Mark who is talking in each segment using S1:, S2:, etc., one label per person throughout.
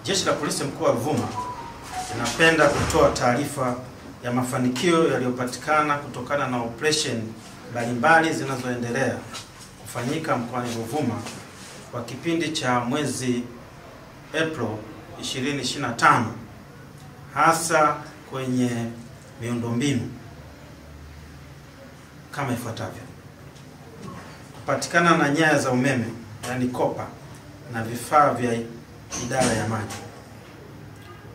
S1: Jeshi la Polisi mkoa wa Ruvuma linapenda kutoa taarifa ya mafanikio yaliyopatikana kutokana na operation mbalimbali zinazoendelea kufanyika mkoani Ruvuma kwa kipindi cha mwezi April 2025, hasa kwenye miundombinu kama ifuatavyo: kupatikana na nyaya za umeme yani kopa na vifaa vya idara ya maji.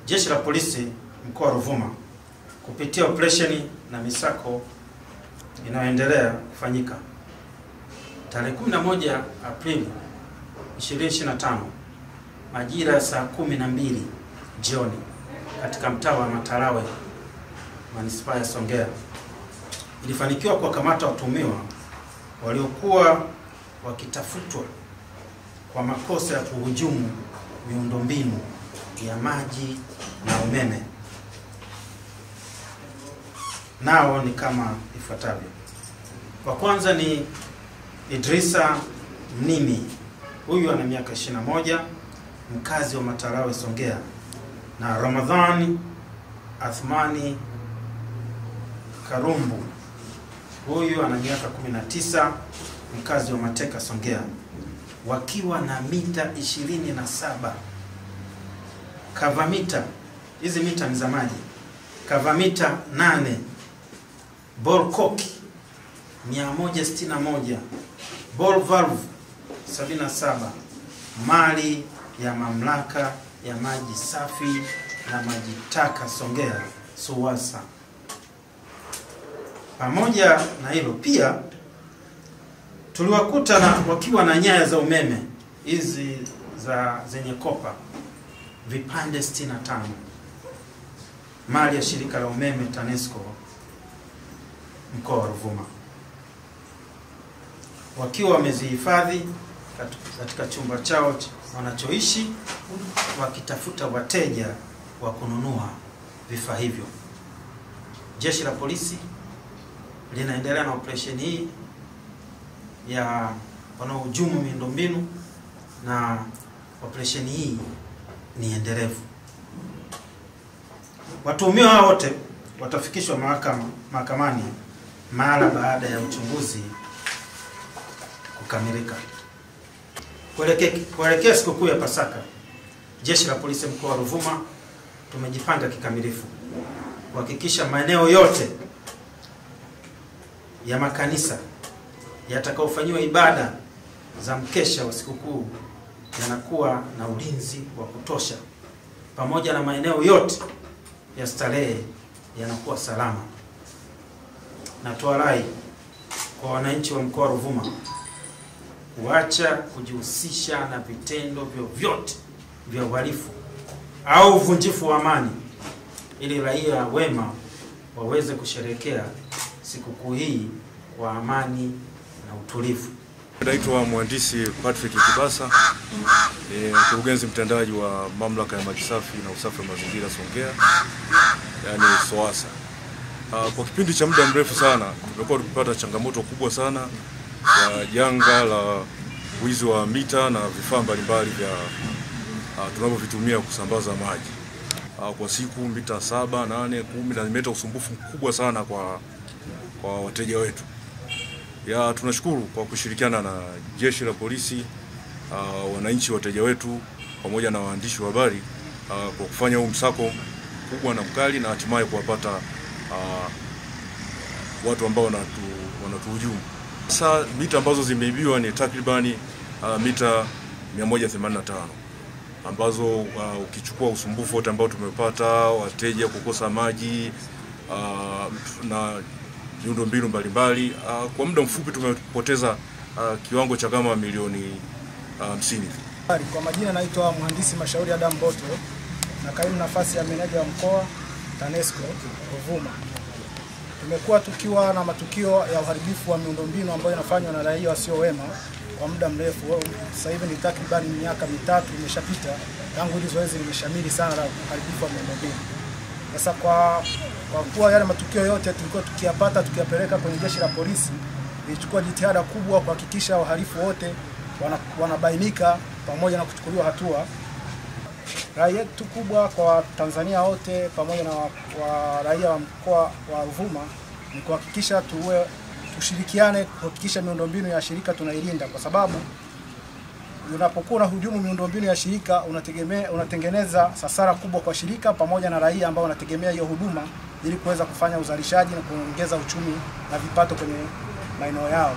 S1: Jeshi la Polisi mkoa wa Ruvuma kupitia operation na misako inayoendelea kufanyika tarehe 11 Aprili 2025 majira ya saa 12 jioni katika mtaa wa Matarawe, manispaa ya Songea, ilifanikiwa kuwakamata watuhumiwa waliokuwa wakitafutwa kwa makosa ya kuhujumu miundombinu ya maji na umeme. Nao ni kama ifuatavyo. Kwa kwanza ni Idrisa Mnimi, huyu ana miaka 21, mkazi wa Matarawe Songea, na Ramadhani Athmani Karumbu, huyu ana miaka 19, mkazi wa Mateka Songea, wakiwa na mita 27 kavamita. Hizi mita ni za maji. Kavamita 8, ball cock 161, ball valve 77, mali ya mamlaka ya maji safi na maji taka Songea SUWASA. Pamoja na hilo pia tuliwakuta wakiwa na nyaya za umeme hizi zenye kopa vipande 65, mali ya shirika la umeme TANESCO mkoa wa Ruvuma, wakiwa wamezihifadhi katika chumba chao wanachoishi wakitafuta wateja wa kununua vifaa hivyo. Jeshi la Polisi linaendelea na operation hii ya wanaohujumu miundombinu, na operation hii ni endelevu. Watuhumiwa wote watafikishwa mahakamani mara baada ya uchunguzi kukamilika. Kuelekea sikukuu ya Pasaka, Jeshi la Polisi mkoa wa Ruvuma tumejipanga kikamilifu kuhakikisha maeneo yote ya makanisa yatakaofanywa ibada za mkesha wa sikukuu yanakuwa na ulinzi wa kutosha, pamoja na maeneo yote ya starehe yanakuwa salama. Natoa rai kwa wananchi wa mkoa wa Ruvuma kuacha kujihusisha na vitendo vyovyote vya uhalifu au uvunjifu wa amani, ili raia wema waweze kusherehekea sikukuu hii kwa amani na utulivu.
S2: Naitwa Mhandisi Patrick Kibasa, mkurugenzi mtendaji wa mamlaka ya maji safi na usafi wa mazingira Songea, yani SUWASA. Kwa kipindi cha muda mrefu sana tumekuwa tukipata changamoto kubwa sana ya janga la wizi wa mita na vifaa mbalimbali vya tunavyovitumia kusambaza maji. Kwa siku mita 7, 8, 10 na imeleta usumbufu mkubwa sana kwa wateja wetu. Tunashukuru kwa kushirikiana na Jeshi la Polisi, wananchi wateja wetu pamoja na waandishi wa habari kwa kufanya huu msako kubwa na mkali na hatimaye kuwapata watu ambao wanatuhujumu. Sasa mita ambazo zimeibiwa ni takribani mita 185, ambazo ukichukua usumbufu wote ambao tumepata, wateja kukosa maji na miundombinu mbalimbali, kwa muda mfupi tumepoteza kiwango cha kama milioni 50.
S3: Kwa majina naitwa Mhandisi Mashauri Adam Boto, na kaimu nafasi ya meneja wa mkoa TANESCO Ruvuma. Tumekuwa tukiwa na matukio ya uharibifu wa miundombinu ambayo inafanywa na raia wasio wema kwa muda mrefu. Sasa hivi ni takriban miaka 3 imeshapita tangu hili zoezi limeshamiri sana la uharibifu wa miundombinu. Sasa kwa kuwa yale matukio yote tulikuwa tukiyapata tukiyapeleka kwenye Jeshi la Polisi, ilichukua jitihada kubwa kuhakikisha wahalifu wote wanabainika pamoja na kuchukuliwa hatua. Rai yetu kubwa kwa Tanzania wote pamoja na raia wa mkoa wa Ruvuma ni kuhakikisha tushirikiane kuhakikisha miundombinu ya shirika tunailinda, kwa sababu unapokuwa unahujumu miundombinu ya shirika unatengeneza hasara kubwa kwa shirika pamoja na raia ambao wanategemea hiyo huduma ili kuweza kufanya uzalishaji na kuongeza uchumi na vipato kwenye maeneo yao.